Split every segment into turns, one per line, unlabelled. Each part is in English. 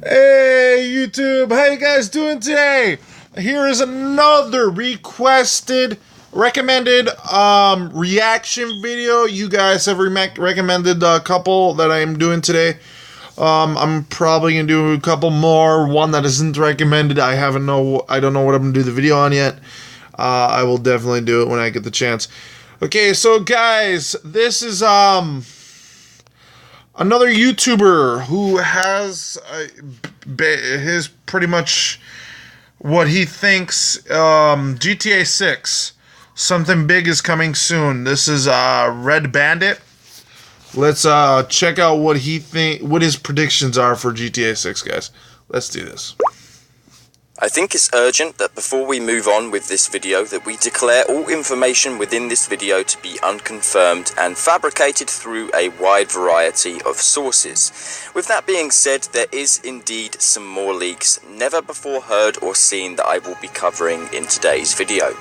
Hey YouTube, how you guys doing today? Here is another recommended reaction video. You guys have recommended a couple that I'm doing today. I'm probably gonna do a couple more. One that isn't recommended, I don't know what I'm gonna do the video on yet. I will definitely do it when I get the chance. Okay, so guys, this is another YouTuber who has his pretty much what he thinks GTA 6. Something big is coming soon. This is Red Bandit. Let's check out what his predictions are for GTA 6, guys. Let's do this.
I think it's urgent that before we move on with this video that we declare all information within this video to be unconfirmed and fabricated through a wide variety of sources. With that being said, there is indeed some more leaks never before heard or seen that I will be covering in today's video.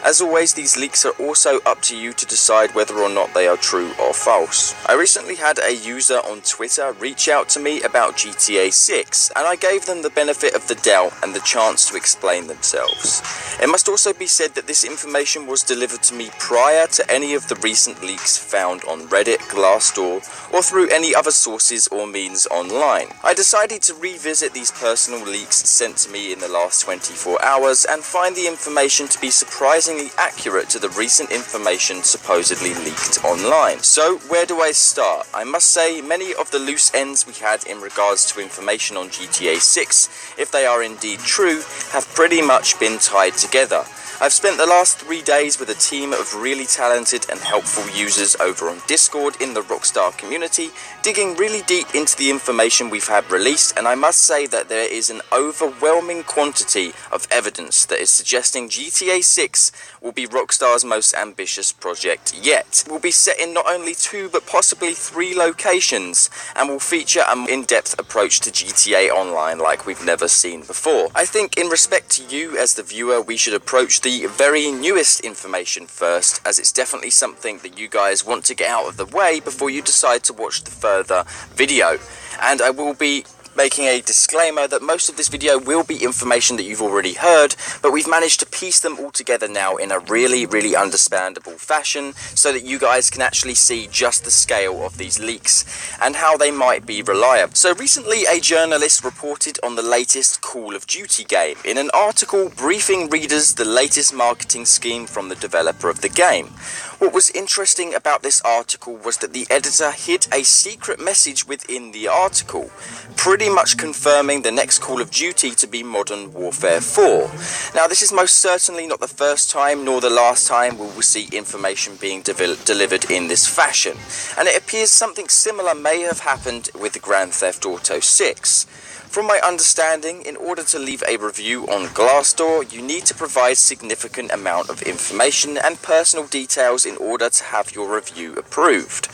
As always, these leaks are also up to you to decide whether or not they are true or false. I recently had a user on Twitter reach out to me about GTA 6 and I gave them the benefit of the doubt and the chance to explain themselves. It must also be said that this information was delivered to me prior to any of the recent leaks found on Reddit, Glassdoor, or through any other sources or means online. I decided to revisit these personal leaks sent to me in the last 24 hours and find the information to be surprisingly accurate to the recent information supposedly leaked online. So where do I start? I must say many of the loose ends we had in regards to information on GTA 6, if they are indeed true, have pretty much been tied together. I've spent the last 3 days with a team of really talented and helpful users over on Discord in the Rockstar community, digging really deep into the information we've had released, and I must say that there is an overwhelming quantity of evidence that is suggesting GTA 6 will be Rockstar's most ambitious project yet. It will be set in not only 2 but possibly 3 locations, and will feature an in-depth approach to GTA Online like we've never seen before. I think in respect to you as the viewer, we should approach the very newest information first, as it's definitely something that you guys want to get out of the way before you decide to watch the further video. And I will be making a disclaimer that most of this video will be information that you've already heard, but we've managed to piece them all together now in a really understandable fashion so that you guys can actually see just the scale of these leaks and how they might be reliable. So recently a journalist reported on the latest Call of Duty game in an article briefing readers the latest marketing scheme from the developer of the game. What was interesting about this article was that the editor hid a secret message within the article, pretty much confirming the next Call of Duty to be Modern Warfare 4. Now this is most certainly not the first time nor the last time we will see information being delivered in this fashion, and it appears something similar may have happened with Grand Theft Auto 6. From my understanding, in order to leave a review on Glassdoor, you need to provide significant amount of information and personal details in order to have your review approved.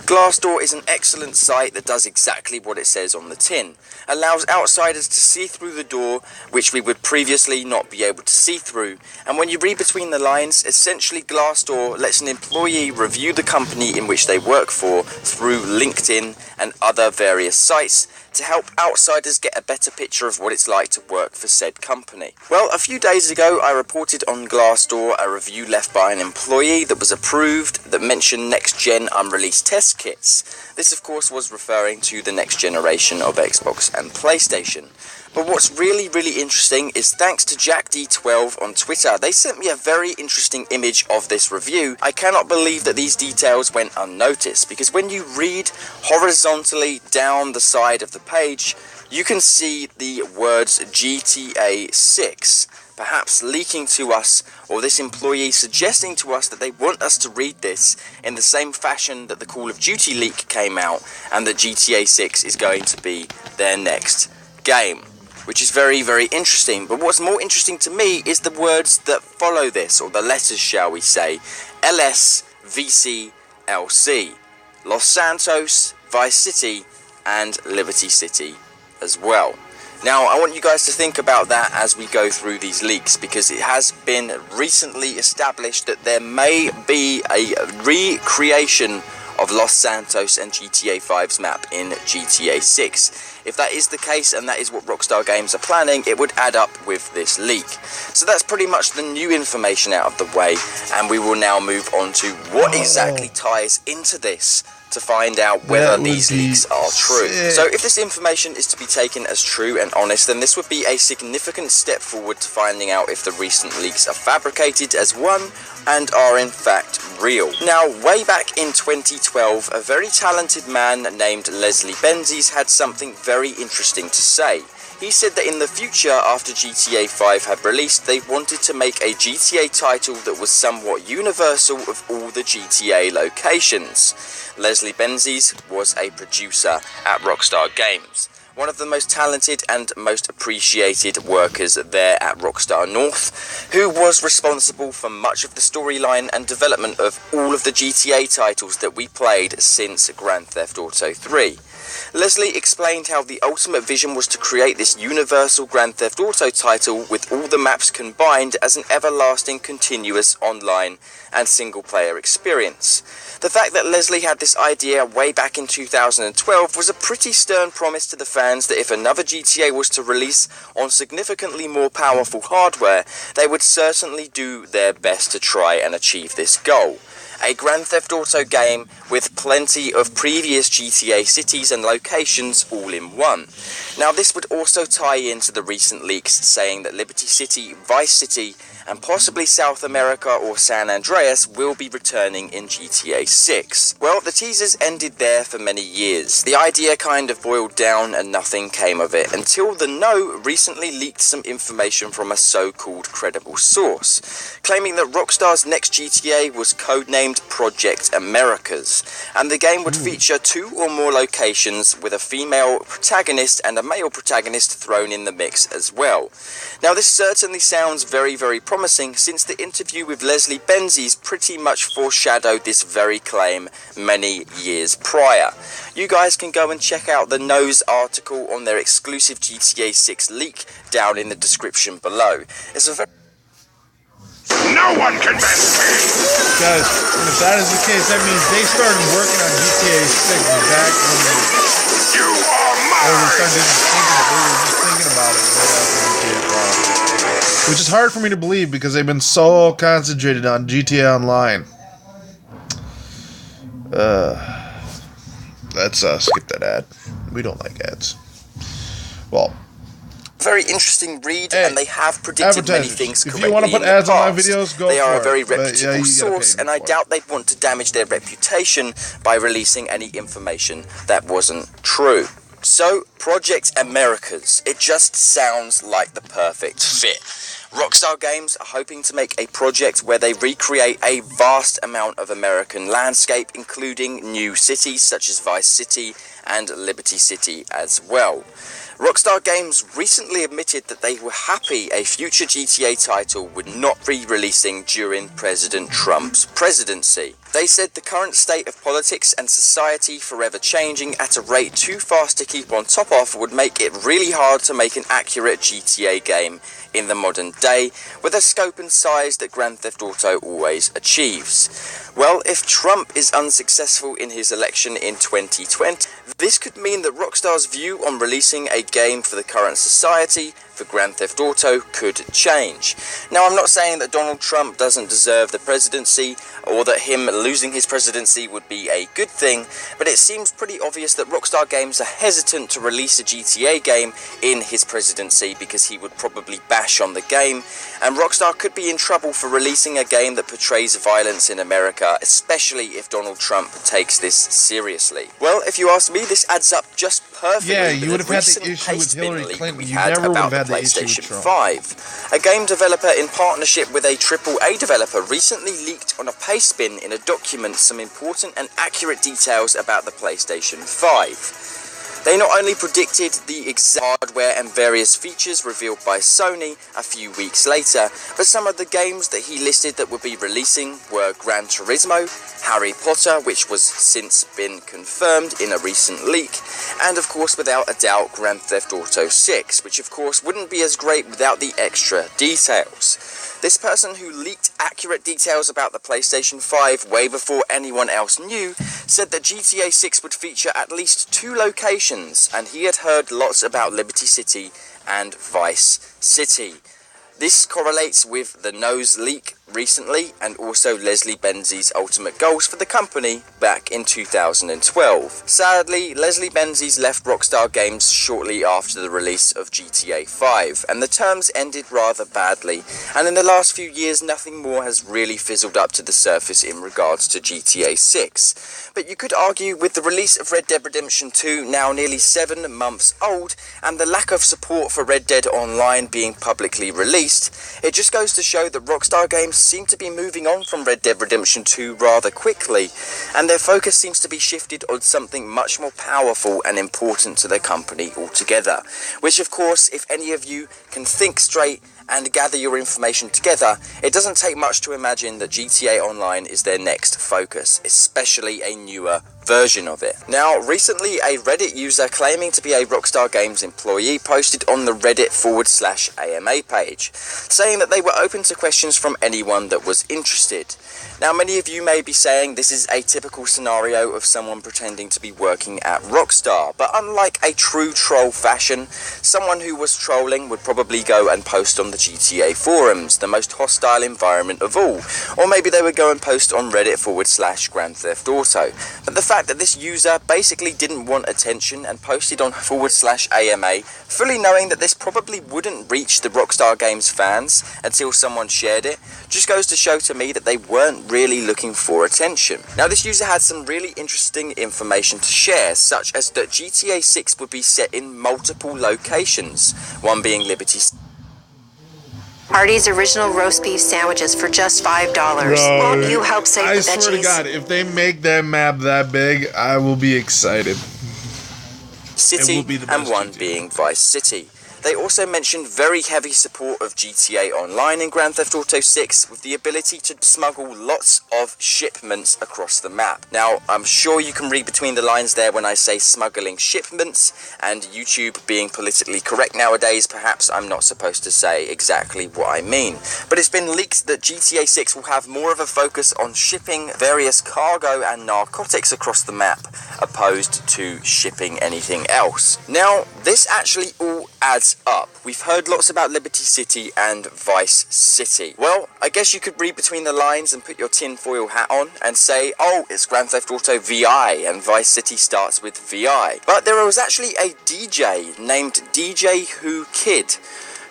Glassdoor is an excellent site that does exactly what it says on the tin, allows outsiders to see through the door which we would previously not be able to see through, and when you read between the lines, essentially Glassdoor lets an employee review the company in which they work for through LinkedIn and other various sites to help outsiders get a better picture of what it's like to work for said company. Well, a few days ago I reported on Glassdoor a review left by an employee that was approved that mentioned next-gen unreleased test kits. This of course was referring to the next generation of Xbox and PlayStation. But what's really interesting is thanks to JackD12 on Twitter, they sent me a very interesting image of this review. I cannot believe that these details went unnoticed, because when you read horizontally down the side of the page, you can see the words GTA 6, perhaps leaking to us, or this employee suggesting to us that they want us to read this in the same fashion that the Call of Duty leak came out, and that GTA 6 is going to be their next game, which is very interesting. But what's more interesting to me is the words that follow this, or the letters shall we say, LSVCLC, Los Santos, Vice City, and Liberty City as well. Now, I want you guys to think about that as we go through these leaks, because it has been recently established that there may be a recreation of Los Santos and GTA 5's map in GTA 6. If that is the case, and that is what Rockstar Games are planning, it would add up with this leak. So that's pretty much the new information out of the way, and we will now move on to what exactly ties into this to find out whether these leaks are true. So if this information is to be taken as true and honest, then this would be a significant step forward to finding out if the recent leaks are fabricated as one and are in fact real. Now, way back in 2012, a very talented man named Leslie Benzies had something very interesting to say. He said that in the future, after GTA 5 had released, they wanted to make a GTA title that was somewhat universal of all the GTA locations. Leslie Benzies was a producer at Rockstar Games, one of the most talented and most appreciated workers there at Rockstar North, who was responsible for much of the storyline and development of all of the GTA titles that we played since Grand Theft Auto 3. Leslie explained how the ultimate vision was to create this universal Grand Theft Auto title with all the maps combined as an everlasting, continuous online and single-player experience. The fact that Leslie had this idea way back in 2012 was a pretty stern promise to the fans that if another GTA was to release on significantly more powerful hardware, they would certainly do their best to try and achieve this goal. A Grand Theft Auto game with plenty of previous GTA cities and locations all in one. Now, this would also tie into the recent leaks saying that Liberty City, Vice City, and possibly South America or San Andreas will be returning in GTA 6. Well, the teasers ended there for many years. The idea kind of boiled down and nothing came of it, until The Know recently leaked some information from a so-called credible source, claiming that Rockstar's next GTA was codenamed Project Americas, and the game would feature 2 or more locations with a female protagonist and a male protagonist thrown in the mix as well. Now, this certainly sounds very, very promising, since the interview with Leslie Benzies pretty much foreshadowed this very claim many years prior. You guys can go and check out the Know's article on their exclusive GTA 6 leak down in the description below. It's a very...
No one can best me!
Guys, if that is the case, that means they started working on GTA 6 back when
You are
they were
mine!
just thinking about it right after GTA 5. Which is hard for me to believe because they've been so concentrated on GTA Online. Let's skip that ad. We don't like ads. Well,
very interesting read, and they have predicted many things correctly.
If you want to put ads on my videos, go for it.
They are a very reputable
you
source, and I doubt they'd want to damage their reputation by releasing any information that wasn't true. So, Project Americas, it just sounds like the perfect fit. Rockstar Games are hoping to make a project where they recreate a vast amount of American landscape, including new cities such as Vice City and Liberty City as well. Rockstar Games recently admitted that they were happy a future GTA title would not be releasing during President Trump's presidency. They said the current state of politics and society forever changing at a rate too fast to keep on top of would make it really hard to make an accurate GTA game in the modern day, with a scope and size that Grand Theft Auto always achieves. Well, if Trump is unsuccessful in his election in 2020, this could mean that Rockstar's view on releasing a game for the current society for Grand Theft Auto could change. Now, I'm not saying that Donald Trump doesn't deserve the presidency, or that him losing his presidency would be a good thing, but it seems pretty obvious that Rockstar Games are hesitant to release a GTA game in his presidency because he would probably bash on the game, and Rockstar could be in trouble for releasing a game that portrays violence in America, especially if Donald Trump takes this seriously. Well, if you ask me, this adds up just perfectly.
Yeah, you would have had the issue with Hillary Clinton. You never would have had the issue with Trump.
5. A game developer in partnership with a AAA developer recently leaked on a pastebin in a document some important and accurate details about the PlayStation 5. They not only predicted the exact hardware and various features revealed by Sony a few weeks later, but some of the games that he listed that would be releasing were Gran Turismo, Harry Potter, which was since been confirmed in a recent leak, and of course without a doubt Grand Theft Auto 6, which of course wouldn't be as great without the extra details. This person, who leaked accurate details about the PlayStation 5 way before anyone else knew, said that GTA 6 would feature at least 2 locations, and he had heard lots about Liberty City and Vice City. This correlates with the Nose leak recently, and also Leslie Benzies' ultimate goals for the company back in 2012. Sadly, Leslie Benzies left Rockstar Games shortly after the release of GTA 5, and the terms ended rather badly, and in the last few years nothing more has really fizzled up to the surface in regards to GTA 6. But you could argue, with the release of Red Dead Redemption 2 now nearly 7 months old, and the lack of support for Red Dead Online being publicly released, it just goes to show that Rockstar Games seem to be moving on from Red Dead Redemption 2 rather quickly, and their focus seems to be shifted on something much more powerful and important to their company altogether. Which, of course, if any of you can think straight and gather your information together, it doesn't take much to imagine that GTA Online is their next focus, especially a newer version of it. Now, recently a Reddit user claiming to be a Rockstar Games employee posted on the Reddit/AMA page, saying that they were open to questions from anyone that was interested. Now, many of you may be saying this is a typical scenario of someone pretending to be working at Rockstar, but unlike a true troll fashion, someone who was trolling would probably go and post on the GTA forums, the most hostile environment of all, or maybe they would go and post on Reddit/Grand Theft Auto. But the fact that this user basically didn't want attention and posted on /AMA, fully knowing that this probably wouldn't reach the Rockstar Games fans until someone shared it, just goes to show to me that they weren't really looking for attention. Now, this user had some really interesting information to share, such as that GTA 6 would be set in multiple locations, one being Liberty City.
Hardee's original roast beef sandwiches for just $5. Won't you help save
I
the veggies?
swear to God, if they make that map that big, I will be excited.
City,
be the
and
best
one
GTA.
being Vice City. They also mentioned very heavy support of GTA Online in Grand Theft Auto 6, with the ability to smuggle lots of shipments across the map. Now, I'm sure you can read between the lines there when I say smuggling shipments, and YouTube being politically correct nowadays, perhaps I'm not supposed to say exactly what I mean. But it's been leaked that GTA 6 will have more of a focus on shipping various cargo and narcotics across the map, opposed to shipping anything else. Now, this actually all adds up. We've heard lots about Liberty City and Vice City. Well, I guess you could read between the lines and put your tinfoil hat on and say, oh, it's Grand Theft Auto VI and Vice City starts with VI. But there was actually a DJ named DJ Who Kid,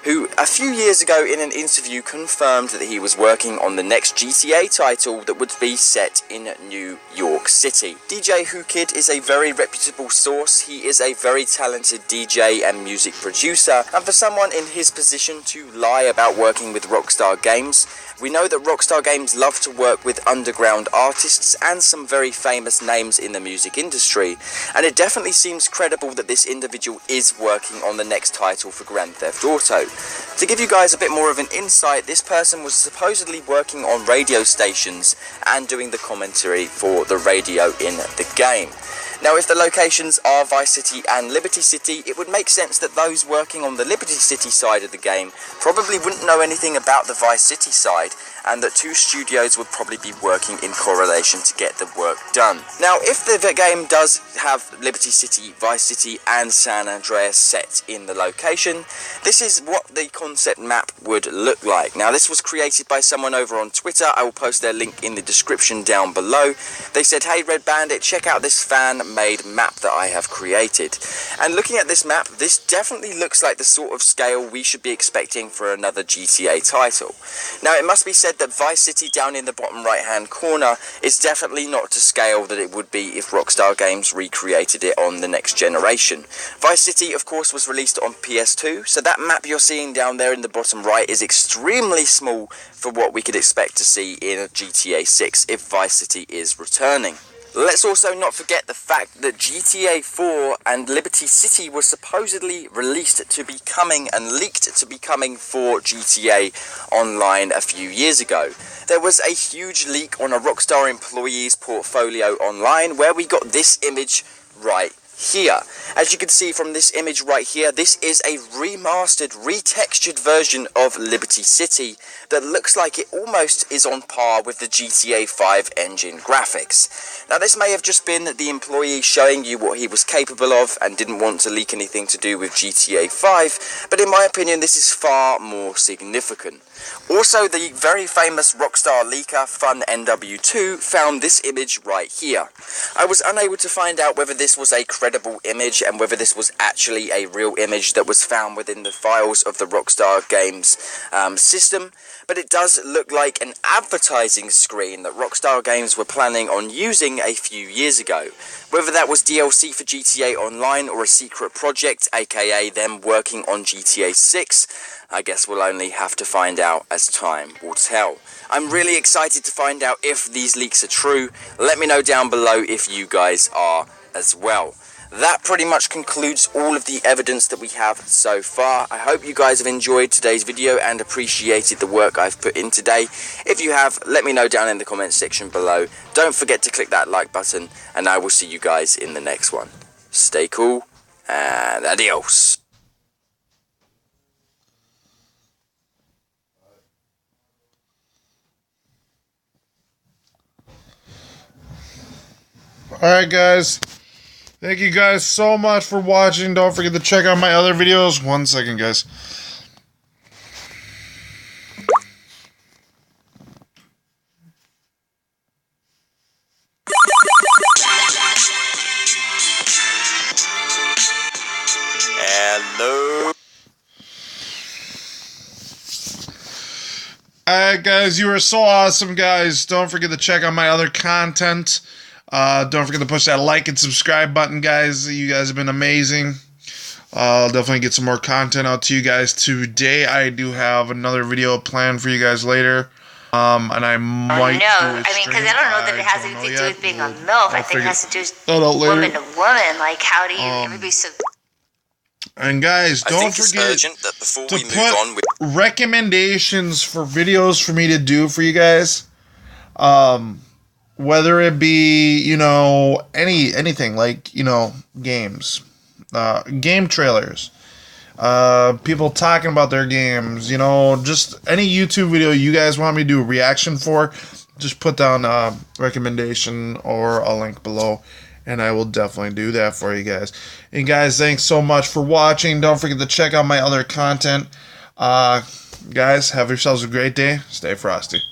who a few years ago in an interview confirmed that he was working on the next GTA title that would be set in New York City. DJ Who Kid is a very reputable source. He is a very talented DJ and music producer, and for someone in his position to lie about working with Rockstar Games, we know that Rockstar Games love to work with underground artists and some very famous names in the music industry, and it definitely seems credible that this individual is working on the next title for Grand Theft Auto. To give you guys a bit more of an insight, this person was supposedly working on radio stations and doing the commentary for the radio in the game. Now, if the locations are Vice City and Liberty City, it would make sense that those working on the Liberty City side of the game probably wouldn't know anything about the Vice City side, and that 2 studios would probably be working in correlation to get the work done. Now, if the game does have Liberty City, Vice City and San Andreas set in the location, this is what the concept map would look like. Now, this was created by someone over on Twitter. I will post their link in the description down below. They said, hey Red Bandit, check out this fan-made map that I have created. And looking at this map, this definitely looks like the sort of scale we should be expecting for another GTA title. Now, it must be said that Vice City down in the bottom right hand corner is definitely not to scale that it would be if Rockstar Games recreated it on the next generation. Vice City, of course, was released on PS2, so that map you're seeing down there in the bottom right is extremely small for what we could expect to see in GTA 6 if Vice City is returning. Let's also not forget the fact that GTA 4 and Liberty City were supposedly released to be coming and leaked to be coming for GTA Online a few years ago. There was a huge leak on a Rockstar employee's portfolio online where we got this image right here. As you can see from this image right here, this is a remastered, retextured version of Liberty City that looks like it almost is on par with the GTA 5 engine graphics. Now this may have just been the employee showing you what he was capable of and didn't want to leak anything to do with GTA 5, but in my opinion this is far more significant. Also, the very famous Rockstar leaker FunNW2 found this image right here. I was unable to find out whether this was a credible image and whether this was actually a real image that was found within the files of the Rockstar Games system, but it does look like an advertising screen that Rockstar Games were planning on using a few years ago. Whether that was DLC for GTA Online or a secret project, aka them working on GTA 6, I guess we'll only have to find out as time will tell. I'm really excited to find out if these leaks are true. Let me know down below if you guys are as well. That pretty much concludes all of the evidence that we have so far. I hope you guys have enjoyed today's video and appreciated the work I've put in today. If you have, let me know down in the comments section below. Don't forget to click that like button, and I will see you guys in the next one. Stay cool, and adios.
Alright guys, thank you guys so much for watching. Don't forget to check out my other videos. 1 second guys.
Hello.
Alright guys, you are so awesome guys. Don't forget to check out my other content. Don't forget to push that like and subscribe button, guys. You guys have been amazing. I'll definitely get some more content out to you guys today. I do have another video planned for you guys later. And I might do a
because
stream.
I don't know that it has anything to do with being a MILF. I think it has to do with woman to woman. Like, how do you ever be so...
And guys, don't forget
that before
to
we move
put
on with
recommendations for videos for me to do for you guys. Whether it be, you know, anything like, you know, games, game trailers, people talking about their games, you know, just any YouTube video you guys want me to do a reaction for, just put down a recommendation or a link below, and I will definitely do that for you guys. And guys, thanks so much for watching. Don't forget to check out my other content. Guys, have yourselves a great day. Stay frosty.